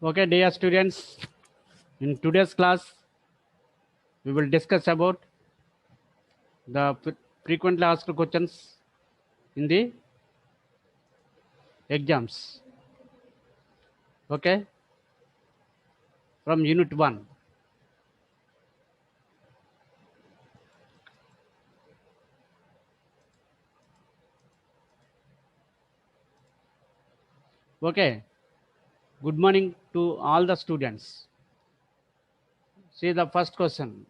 Okay, dear students, in today's class, we will discuss about the frequently asked questions in the exams. Okay, from Unit 1. Okay, good morning to all the students. See the first question,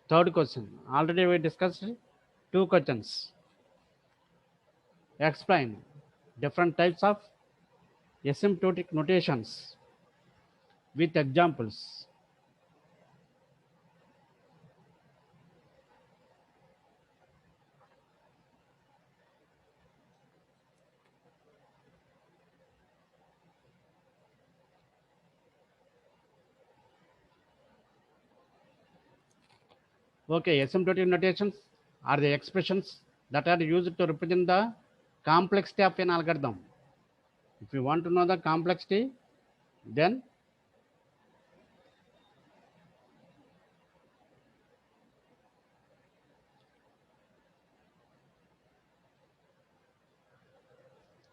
third question. Already we discussed two questions. Explain different types of asymptotic notations with examples. Okay, asymptotic notations are the expressions that are used to represent the complexity of an algorithm. If you want to know the complexity, then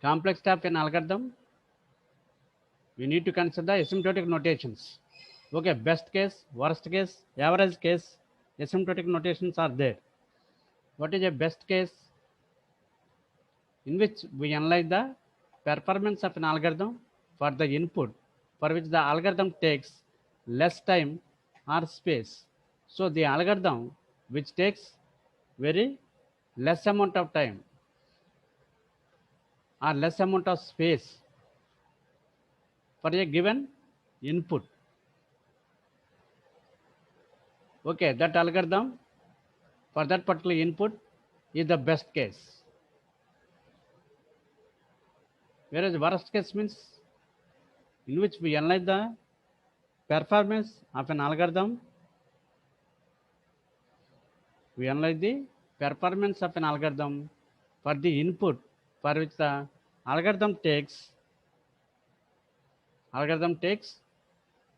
complexity of an algorithm, we need to consider the asymptotic notations. Okay, best case, worst case, average case, asymptotic notations are there. What is a best case? In which we analyze the performance of an algorithm for the input for which the algorithm takes less time or space. So the algorithm which takes very less amount of time or less amount of space for a given input. Okay, that algorithm for that particular input is the best case. Whereas worst case means in which we analyze the performance of an algorithm, we analyze the performance of an algorithm for the input for which the algorithm takes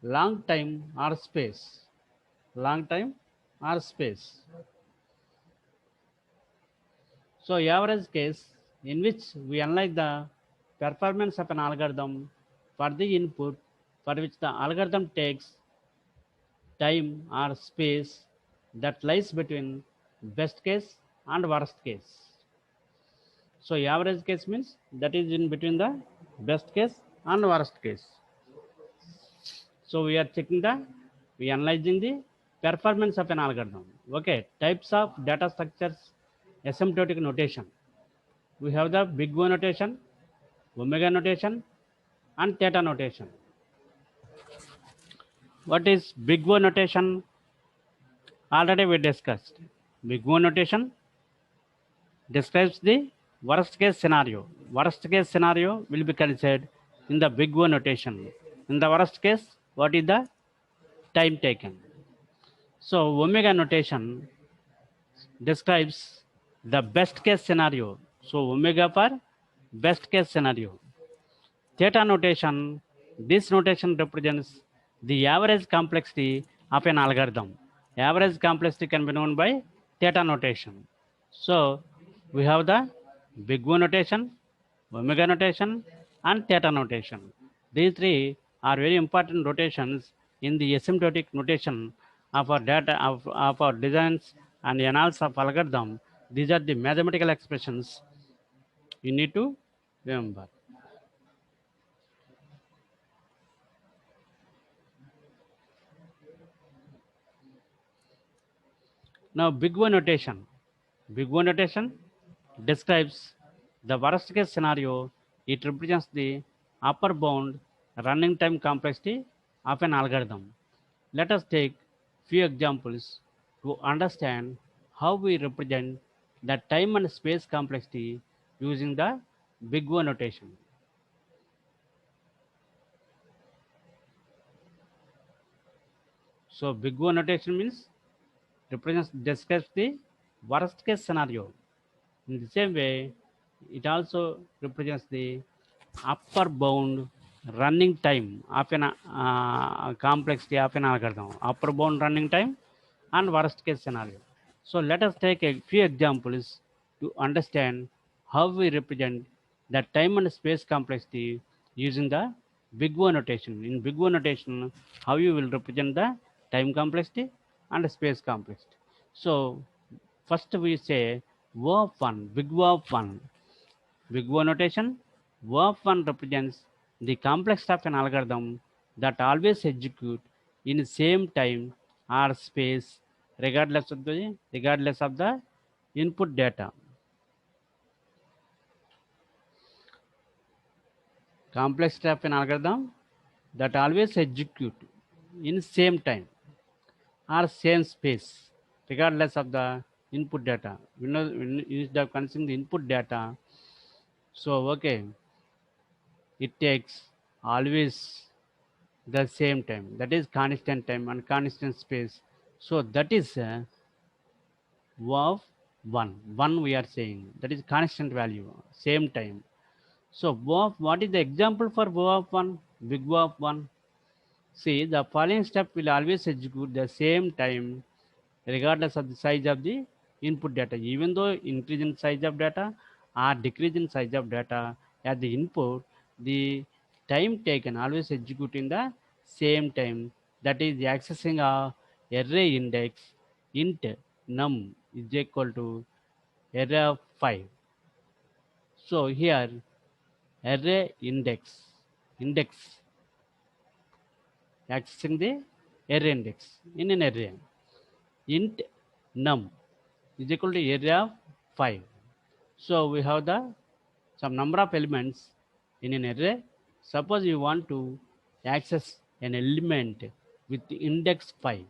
long time or space. Long time or space. So average case in which we analyze the performance of an algorithm for the input for which the algorithm takes time or space that lies between best case and worst case. So average case means that is in between the best case and worst case. So we are checking we analyzing the performance of an algorithm. Okay, types of data structures, asymptotic notation. We have the big O notation, omega notation, and theta notation. What is big O notation? Already we discussed. Big O notation describes the worst case scenario. Worst case scenario will be considered in the big O notation. In the worst case, what is the time taken? So omega notation describes the best case scenario. So omega for best case scenario. Theta notation, this notation represents the average complexity of an algorithm. Average complexity can be known by theta notation. So we have the big O notation, omega notation, and theta notation. These three are very important notations in the asymptotic notation of our data of our designs and analysis of algorithm. These are the mathematical expressions you need to remember. Now, big O notation. Big O notation describes the worst case scenario. It represents the upper bound running time complexity of an algorithm. Let us take few examples to understand how we represent the time and space complexity using the big O notation. So, big O notation means represents describes the worst case scenario. In the same way, it also represents the upper bound running time of an complexity of an algorithm, upper bound running time and worst case scenario. So let us take a few examples to understand how we represent the time and space complexity using the big O notation. In big O notation, how you will represent the time complexity and space complexity. So first we say O of 1, big O of 1. Big O notation, O of 1 represents the complexity of an algorithm that always execute in the same time or space regardless of the input data. Complexity of an algorithm that always execute in same time or same space regardless of the input data. When instead of considering the input data, so okay, it takes always the same time, that is constant time and constant space. So that is O of 1 we are saying, that is constant value, same time. So O of, what is the example for O of 1, big O of 1? See, the following step will always execute the same time regardless of the size of the input data, even though increase in size of data or decrease in size of data at the input, the time taken always execute in the same time, that is accessing a array index int num is equal to array of 5. So here array index accessing the array index in an array, int num is equal to area of 5. So we have the some number of elements in an array. Suppose you want to access an element with the index 5,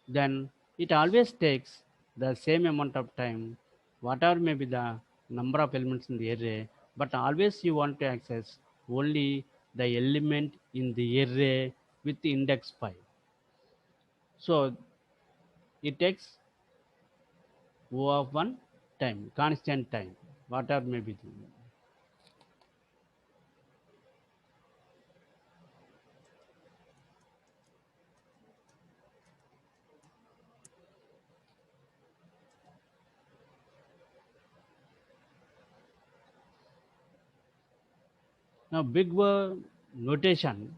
then it always takes the same amount of time, whatever may be the number of elements in the array, but always you want to access only the element in the array with the index 5. So it takes O of 1 time, constant time, whatever may be. Now, big O notation,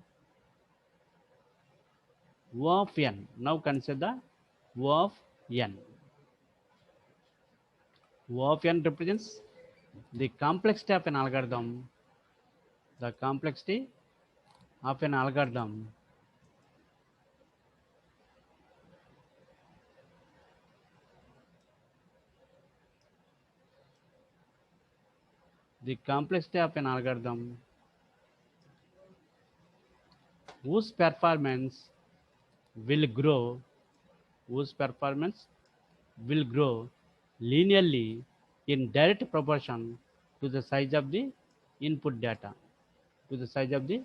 O of n. Now consider O of n. O of n represents the complexity of an algorithm, the complexity of an algorithm the complexity of an algorithm whose performance will grow, whose performance will grow linearly in direct proportion to the size of the input data, to the size of the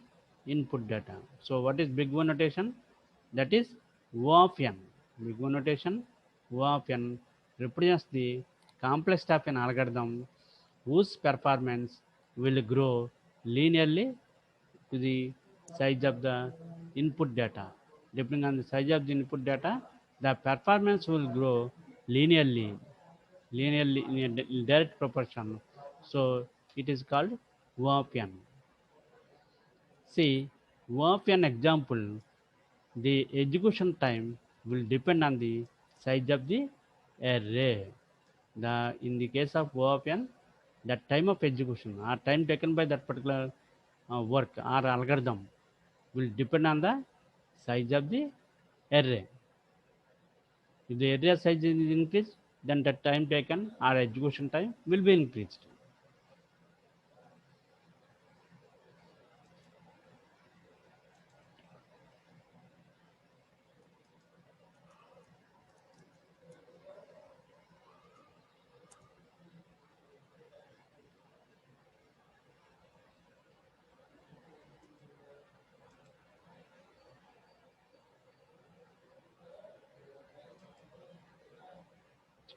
input data. So what is big O notation? That is O of n. Big O notation, O of n represents the complexity of an algorithm whose performance will grow linearly to the size of the input data. Depending on the size of the input data, the performance will grow linearly in a direct proportion. So it is called O of n. See, O of an example, the execution time will depend on the size of the array. In the case of O of n, the time of execution or time taken by that particular work or algorithm will depend on the size of the array. If the area size is increased, then the time taken or execution time will be increased.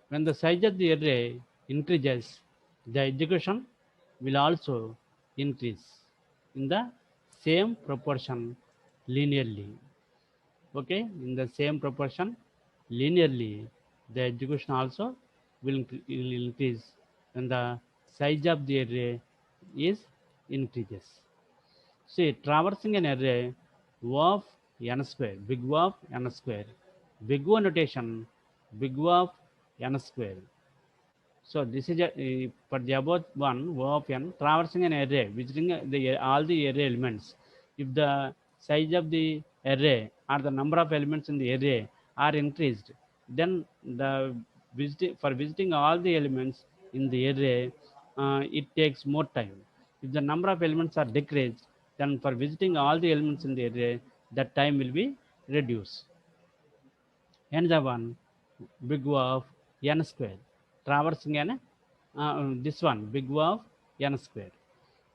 When the size of the array increases, the execution will also increase. in the same proportion linearly. Okay, in the same proportion linearly, the execution also will increase when the size of the array is increases. See, traversing an array of n square, big O of n square, big O notation, big O of n square. So this is for the above one O of n traversing an array, visiting all the array elements. If the size of the array or the number of elements in the array are increased, then the visiting all the elements in the array, it takes more time. If the number of elements are decreased, then for visiting all the elements in the array, that time will be reduced. And the one big O of n square traversing an this one big O of n square.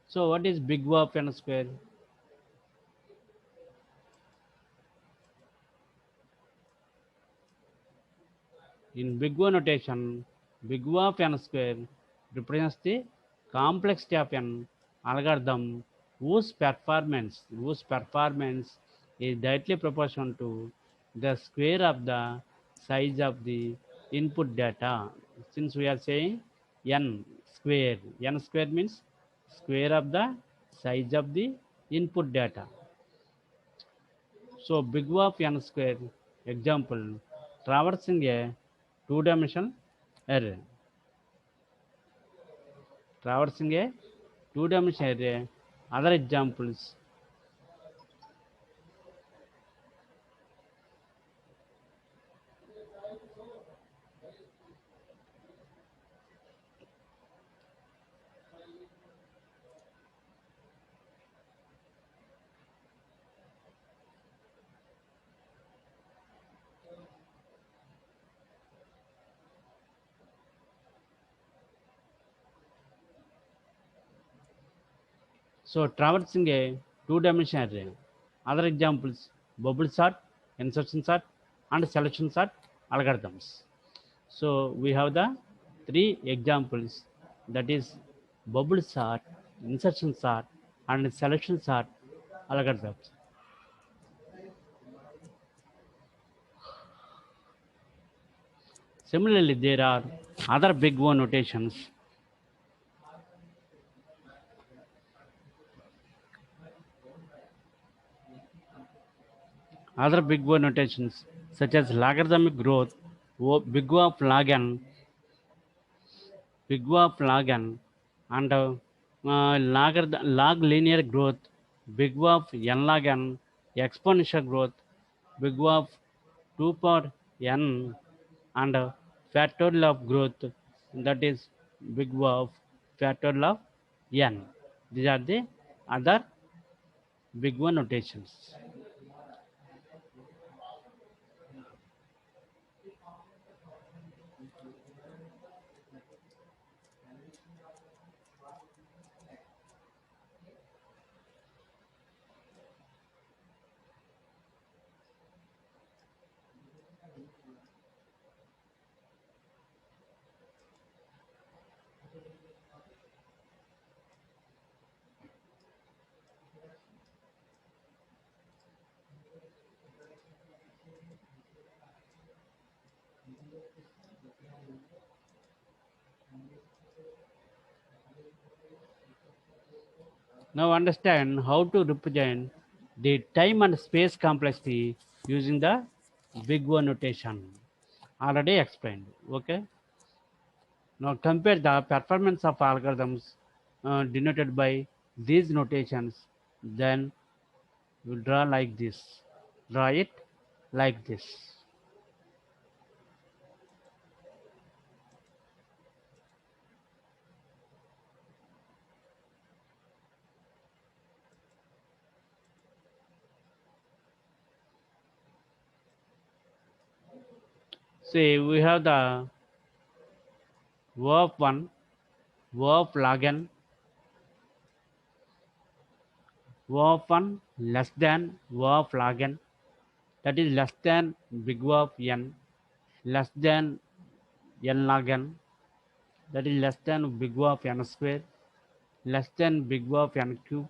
So what is big O of n square? In big O notation, big O of n square represents the complexity of an algorithm whose performance is directly proportional to the square of the size of the input data. Since we are saying n square means square of the size of the input data. So big O of n square example, traversing a two-dimensional array. Traversing a two-dimensional array. Other examples, so traversing a two-dimensional array. Other examples, bubble sort, insertion sort, and selection sort algorithms. So we have the three examples, that is bubble sort, insertion sort, and selection sort algorithms. Similarly, there are other big O notations. Other big O notations such as logarithmic growth, big O of log n, big O of log n, and log linear growth, big O of n log n, exponential growth, big O of 2 power n, and factorial of growth, that is big O of factorial of n. These are the other big O notations. Now understand how to represent the time and space complexity using the big O notation. Already explained. Okay. Now compare the performance of algorithms denoted by these notations. Then you draw like this. Draw it like this. See, we have the O of 1, O of log n, O of 1 less than O of log n, that is less than big O of n, less than n log n, that is less than big O of n square, less than big O of n cube,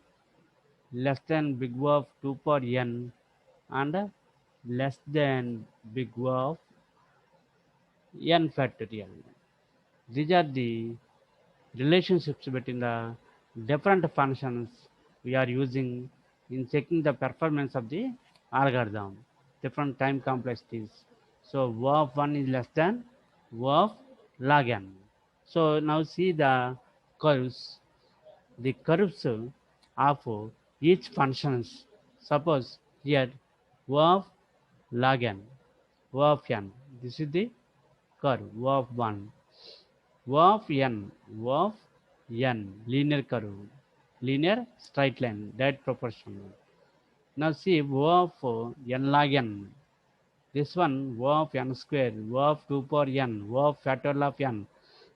less than big O of 2 power n and less than big O of n factorial. These are the relationships between the different functions we are using in checking the performance of the algorithm, different time complexities. So O of 1 is less than O of log n. So now see the curves, the curves of each functions. Suppose here O of log n, O of n. This is the curve O of 1. O of n, O of n, linear curve, linear straight line, direct proportional. Now see O of n log n. This one O of n square, O of 2 power n, O of factorial of n.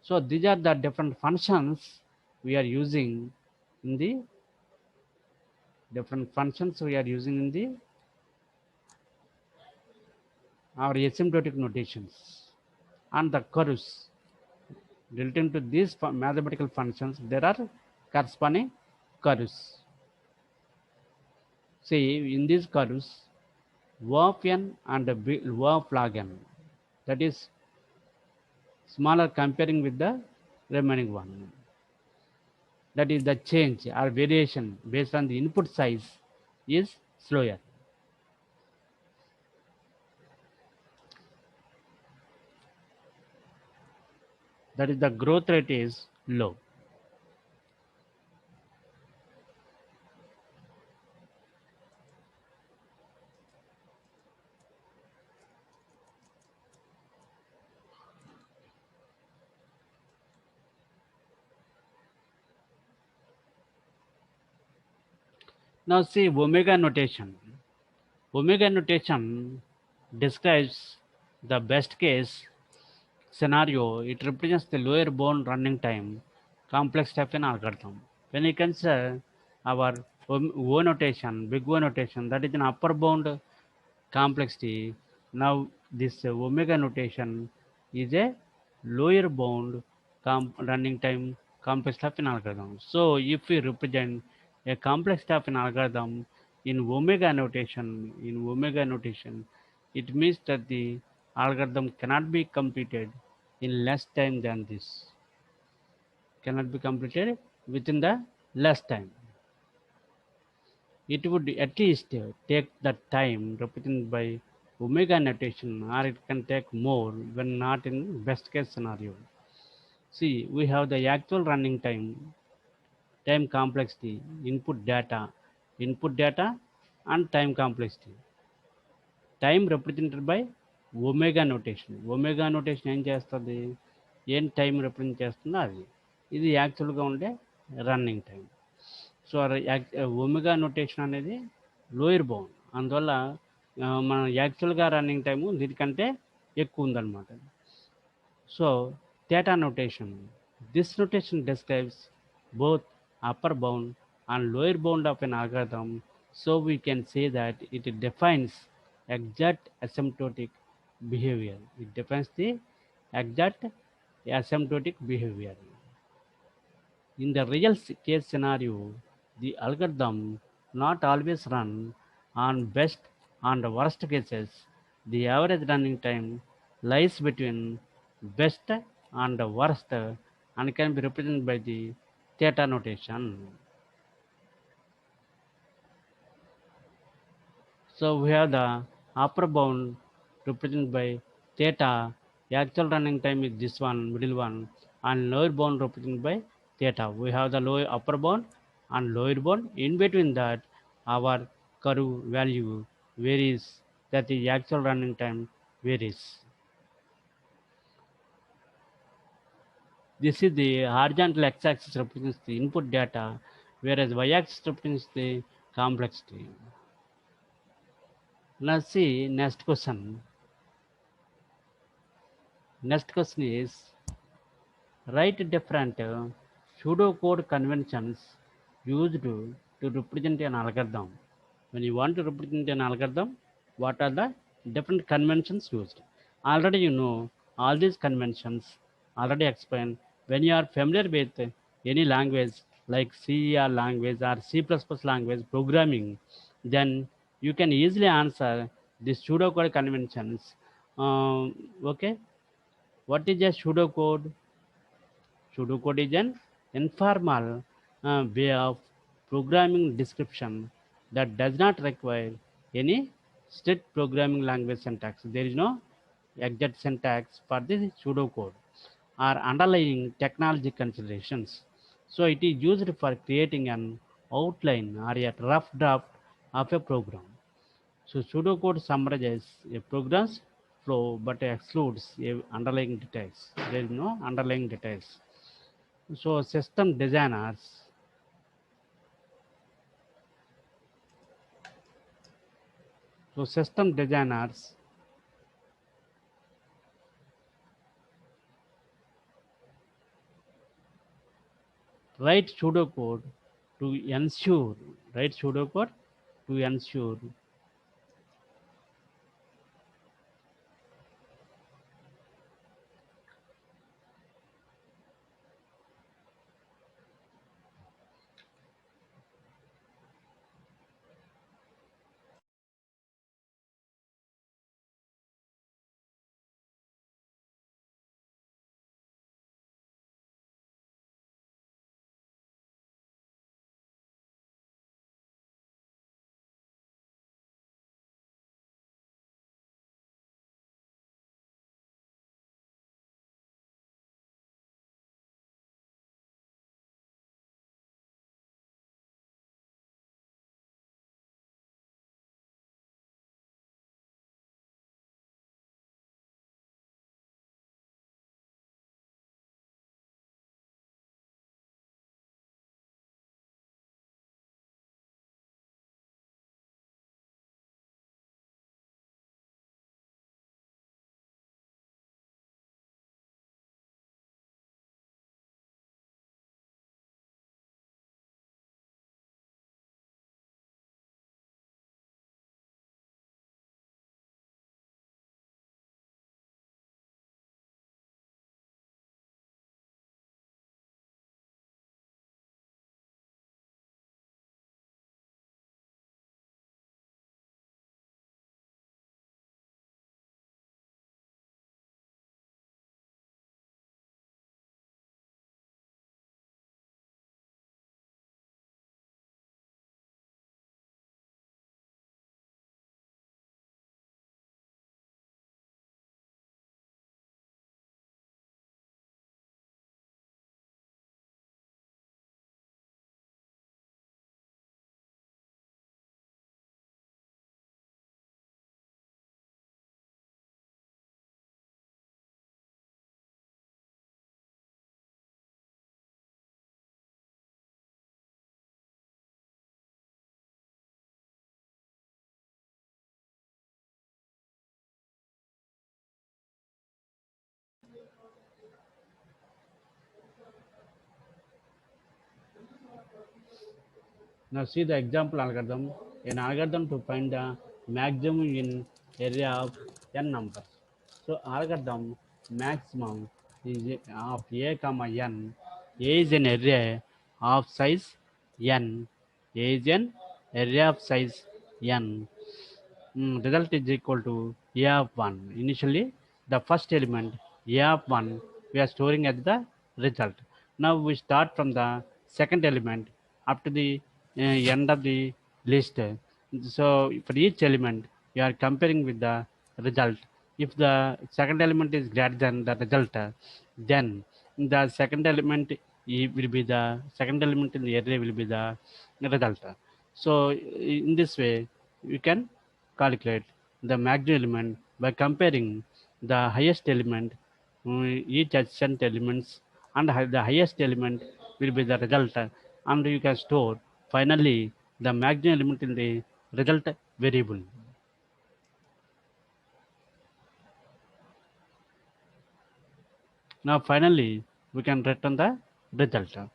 So these are the different functions we are using in the our asymptotic notations, and the curves relating to these mathematical functions. There are corresponding curves. See in these curves O of n and O of log n, that is smaller comparing with the remaining one. That is the change or variation based on the input size is slower. That is the growth rate is low. Now see omega notation. Omega notation describes the best case scenario. It represents the lower bound running time complex step in algorithm. When you consider our O notation, big O notation, that is an upper bound complexity. Now this omega notation is a lower bound running time complex step in algorithm. So if we represent a complex step in algorithm in omega notation, it means that the algorithm cannot be completed in less time than this. Cannot be completed within the less time. It would at least take the time represented by omega notation, or it can take more when not in best case scenario. See, we have the actual running time, time complexity, input data and time complexity. Time represented by omega notation. Omega notation ఏం చేస్తుంది, ఏం time represent చేస్తుందో అది. ఇది యాక్చువల్గా ఉండే running time. So omega notation అనేది lower bound, అందువల్ల మన యాక్చువల్గా రన్నింగ్ టైము దీనికంటే ఎక్కువ ఉందన్నమాట. So theta notation, this notation describes both upper bound and lower bound of an algorithm, so we can say that it defines exact asymptotic behavior. It defines the exact asymptotic behavior. In the real case scenario, the algorithm not always run on best and worst cases. The average running time lies between best and worst and can be represented by the theta notation. So we have the upper bound represented by theta. The actual running time is this one, middle one, and lower bound represented by theta. We have the lower upper bound and lower bound. In between that, our curve value varies. That the actual running time varies. This is the horizontal x-axis represents the input data, whereas y-axis represents the complexity. Let's see next question. Next question is, write different pseudocode conventions used to represent an algorithm. When you want to represent an algorithm, what are the different conventions used? Already you know all these conventions, already explained. When you are familiar with any language, like C or language or C++ language programming, then you can easily answer the pseudocode conventions. Okay, what is a pseudocode? Pseudocode is an informal way of programming description that does not require any strict programming language syntax. There is no exact syntax for the pseudocode or underlying technology considerations. So it is used for creating an outline or a rough draft of a program. So pseudocode summarizes a program's flow but excludes underlying details. There is no underlying details. So system designers write pseudocode to ensure write pseudocode to ensure. Now see the example algorithm. An algorithm to find the maximum in area of n numbers. So algorithm maximum is of a comma n. A is an array of size n. A is an array of size n. Result is equal to a of 1. Initially the first element a of 1 we are storing as the result. Now we start from the second element up to the end of the list. So for each element you are comparing with the result. If the second element is greater than the result, then the second element will be the second element in the array will be the result. So in this way you can calculate the maximum element by comparing the highest element, each adjacent elements, and the highest element will be the result, and you can store finally the maximum element in the result variable. Now finally we can return the result.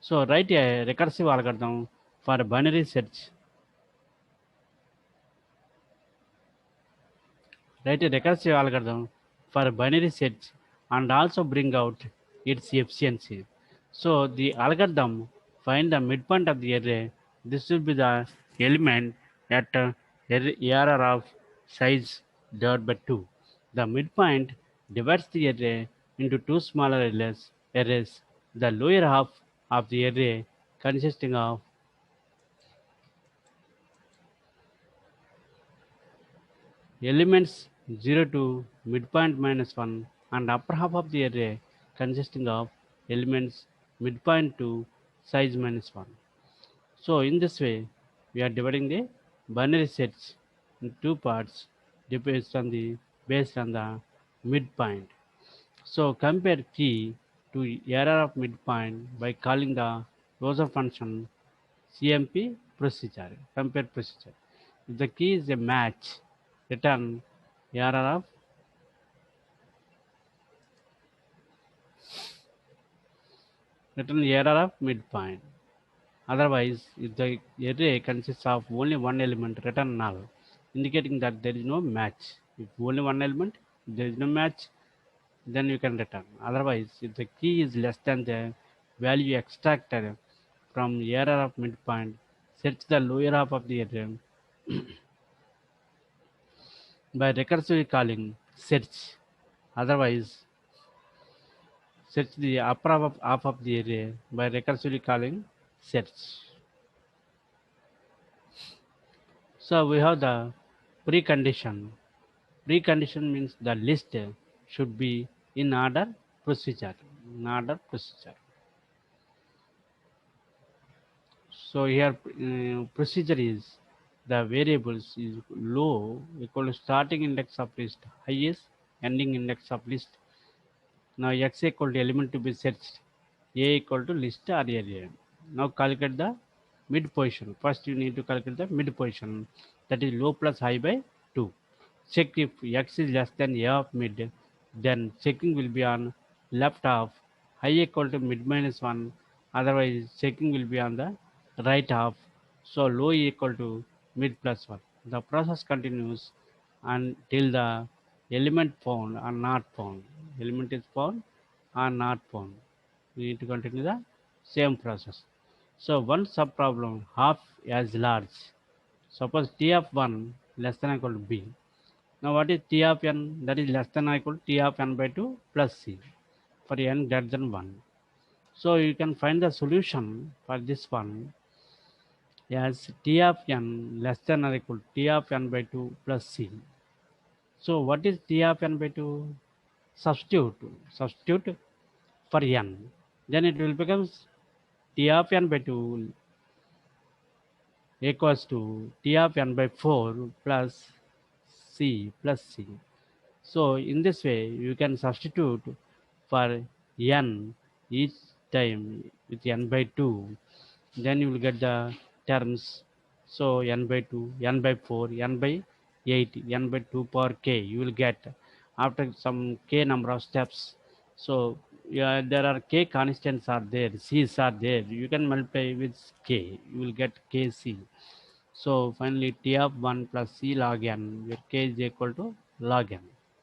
So write a recursive algorithm for binary search. Write a recursive algorithm for binary search and also bring out its efficiency. So the algorithm find the midpoint of the array. This will be the element at error of size divided by 2. The midpoint divides the array into two smaller arrays. The lower half of the array consisting of elements 0 to midpoint minus 1 and upper half of the array consisting of elements midpoint to size minus 1. So in this way, we are dividing the binary sets in two parts based on the midpoint. So compare key to error of midpoint by calling the closure function CMP procedure. Compare procedure. If the key is a match, return error of midpoint. Otherwise, if the array consists of only one element, return null, indicating that there is no match. If only one element, there is no match, then you can return. Otherwise, if the key is less than the value extracted from error of midpoint, search the lower half of the array by recursively calling search. Otherwise, search the upper half of the array by recursively calling search. So we have the precondition. Precondition means the list should be in order procedure. In order procedure. So here procedure is the variables is low equal to starting index of list, highest ending index of list. Now x equal to element to be searched, a equal to list or area. Now calculate the mid position. First you need to calculate the mid position, that is low plus high by 2. Check if x is less than a of mid, then checking will be on left half, high equal to mid minus 1, otherwise checking will be on the right half, so low equal to mid plus 1. The process continues until the element found or not found. Element is found or not found. We need to continue the same process. So one subproblem half as large. Suppose T of 1 less than or equal to B. Now what is T of n? That is less than or equal to T of n by 2 plus C for n greater than 1. So you can find the solution for this one as T of n less than or equal to T of n by 2 plus C. So what is T of n by 2? Substitute for n. Then it will become T of n by 2 equals to T of n by 4 plus C plus C. So in this way, you can substitute for n each time with n by 2. Then you will get the terms. So n by 2, n by 4, n by 8, n by 2 power k. You will get after some k number of steps. So yeah, there are k constants are there, c's are there. You can multiply with k. You will get kc. So finally T of 1 plus C log n, where k is equal to log n.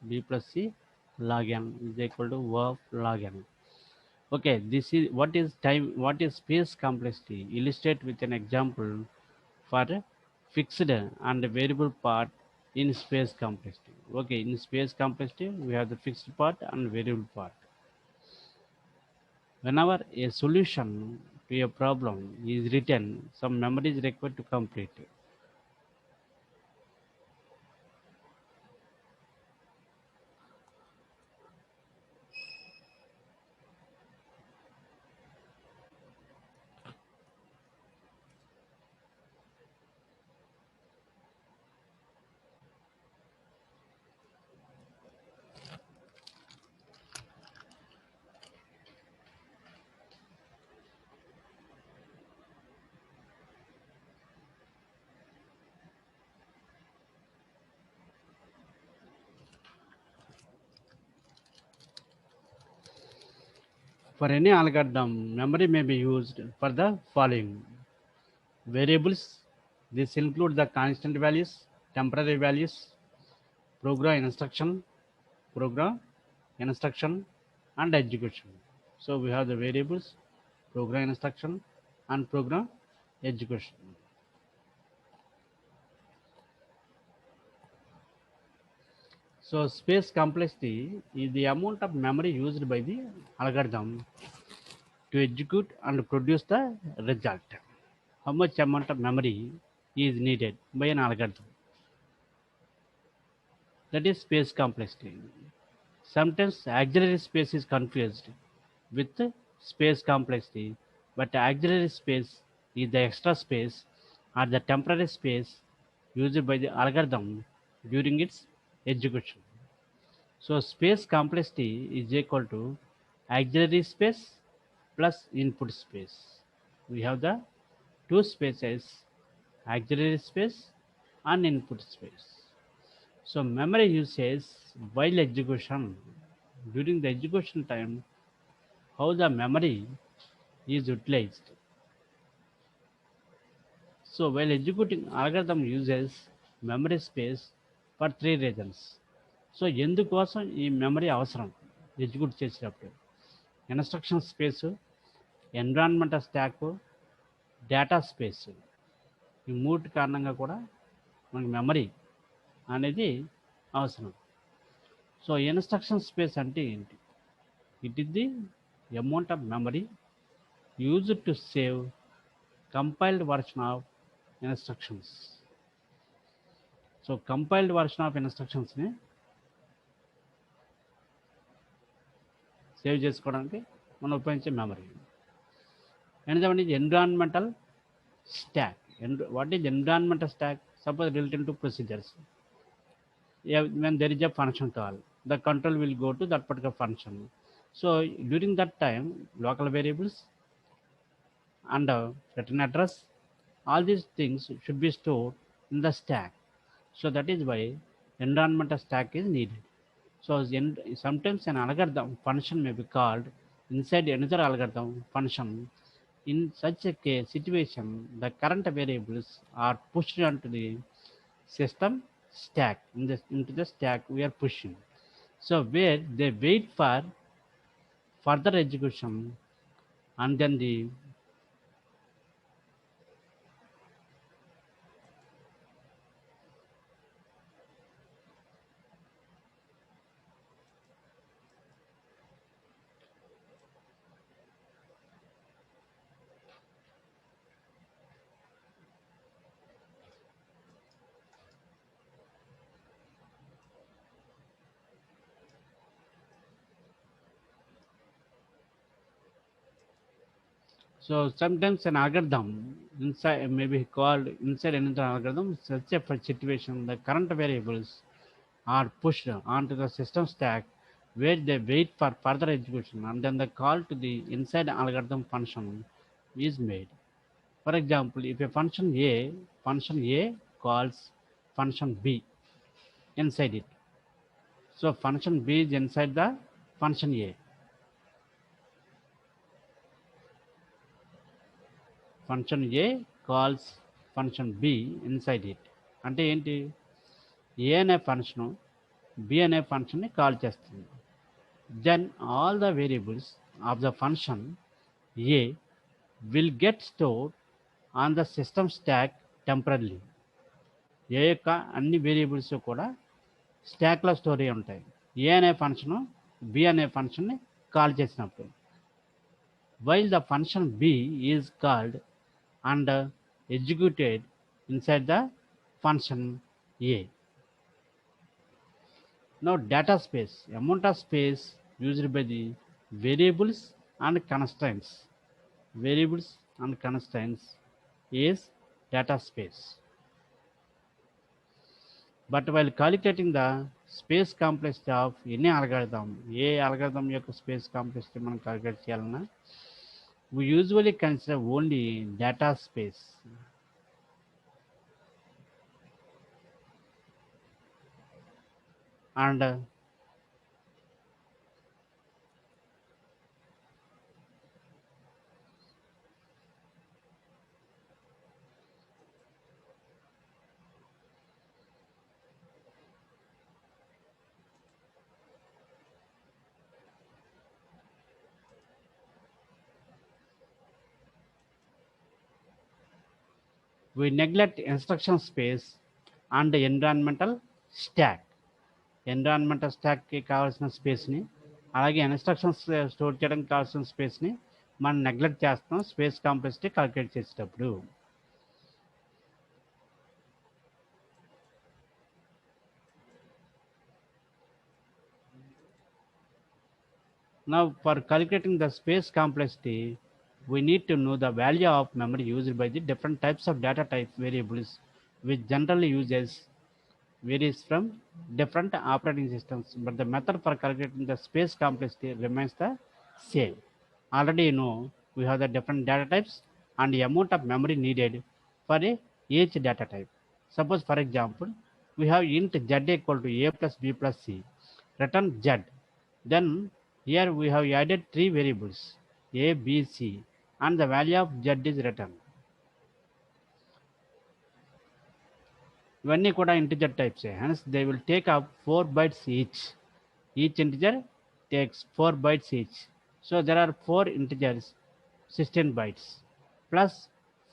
B plus C log n is equal to O of log n. Okay, this is what is space complexity. Illustrate with an example for fixed and variable part in space complexity. Okay, in space complexity, we have the fixed part and variable part. Whenever a solution to a problem is written, some memory is required to complete it. For any algorithm, memory may be used for the following variables. This include the constant values, temporary values, program instruction, program instruction, and execution. So we have the variables, program instruction, and program execution. So space complexity is the amount of memory used by the algorithm to execute and produce the result. How much amount of memory is needed by an algorithm? That is space complexity. Sometimes auxiliary space is confused with space complexity, but auxiliary space is the extra space or the temporary space used by the algorithm during its execution. So space complexity is equal to auxiliary space plus input space. We have the two spaces, auxiliary space and input space. So memory usage while execution, during the execution time, how the memory is utilized. So while executing, algorithm uses memory space for three reasons. So ఎందుకోసం ఈ memory అవసరం execute చేసేటప్పుడు? Instruction space, environmental stock, data space, ఈ మూడు కారణంగా కూడా మనకి memory అనేది అవసరం. సో ఇన్స్ట్రక్షన్ స్పేస్ అంటే ఏంటి? It is the amount of memory used to save compiled version of instructions. So compiled version of ఇన్స్ట్రక్షన్స్ని సేవ్ చేసుకోవడానికి మనం ఉపయోగించే మెమరీ. అండ్ ఇది environmental stack. What is environmental stack? Suppose related to procedures. Yeah, when there is a function call, the control will go to that particular function. So during that time, local variables and return address, all these things should be stored in the stack. So that is why environmental stack is needed. So sometimes an algorithm function may be called inside another algorithm function. In such a case situation, the current variables are pushed onto the system stack. Into the stack we are pushing. So where they wait for further execution, and then the so sometimes an algorithm inside maybe called inside another algorithm, such a situation the current variables are pushed onto the system stack where they wait for further execution, and then the call to the inside algorithm function is made. For example, if a function A calls function B inside it. So function B is inside the function A. Function A calls function B inside it. అంటే ఏంటి? ఏ అనే function B అనే ఫంక్షన్ని call చేస్తుంది. Then all the variables of the function A will get stored on the system stack temporary. A యొక్క అన్ని variables కూడా స్టాక్లో స్టోర్ అయి ఉంటాయి ఏ అనే ఫంక్షను బి అనే ఫంక్షన్ని కాల్ చేసినప్పుడు. While the function be is called and executed inside the function A. Now data space, amount of space used by the variables and constraints. Variables and constraints is data space. But while calculating the space complexity of any algorithm, A algorithm యొక్క space complexity మనం calculate చేయాలన్నా, we usually consider only data space. And We neglect instruction space and environmental stack. Environmental స్టాక్కి కావాల్సిన స్పేస్ని అలాగే instructions store చేయడానికి కావాల్సిన స్పేస్ని మనం నెగ్లెక్ట్ చేస్తాం స్పేస్ కాంప్లెక్సిటీ కాల్కులేట్ చేసేటప్పుడు. Now for calculating the space complexity, we need to know the value of memory used by the different types of data type variables, which generally uses varies from different operating systems, but the method for calculating the space complexity remains the same. Already you know we have the different data types and the amount of memory needed for each data type. Suppose for example, we have int z equal to a plus b plus c, return z. Then here we have added three variables a, b, c, and the value of z is returned. ఇవన్నీ కూడా integer టైప్సే, hence they will take up 4 bytes each. Each integer takes 4 bytes each. So there are 4 integers, 16 bytes plus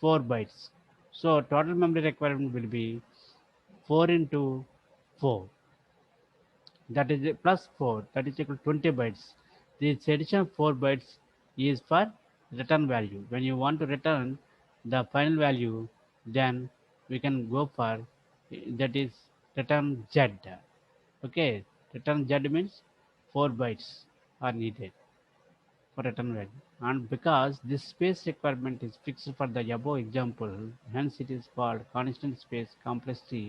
4 bytes. So total memory requirement will be 4 into 4. That is plus 4. That is equal to 20 bytes. This addition of 4 bytes is for return value. When you want to return the final value, then we can go for that is return z. Okay, return z means 4 bytes are needed for return value, and because this space requirement is fixed for the above example, hence it is called constant space complexity.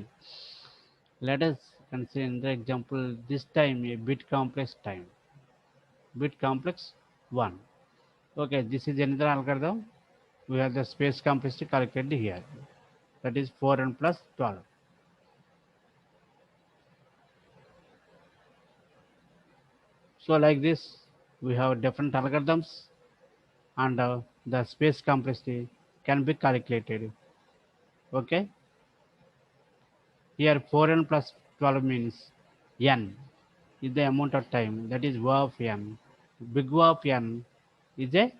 Let us consider the example this time a bit complex time, bit complex 1. Okay, this is another algorithm. We have the space complexity calculated here, that is 4n plus 12. So like this we have different algorithms and the space complexity can be calculated. Okay, here 4n plus 12 means n is the amount of time, that is O of n. Big O of n is a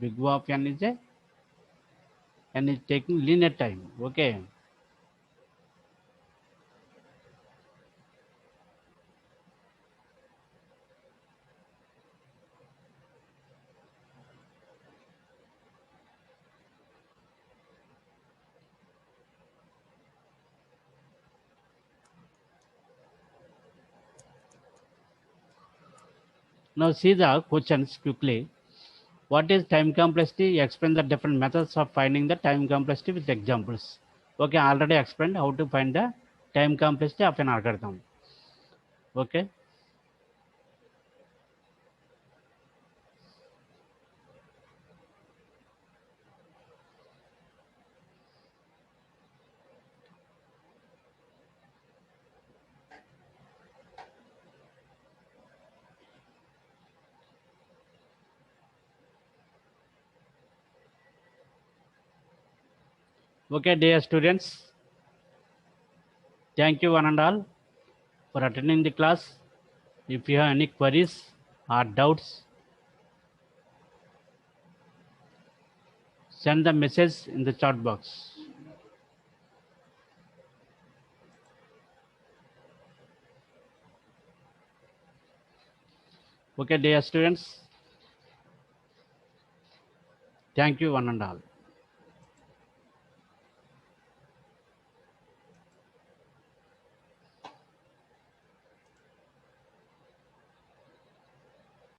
big O of n is a n is taking linear time. Okay, now see the questions quickly. What is time complexity? Explain the different methods of finding the time complexity with examples. Okay, I already explained how to find the time complexity of an algorithm. Okay, okay, dear students, thank you one and all for attending the class. If you have any queries or doubts, send the message in the chat box. Okay, dear students, thank you one and all.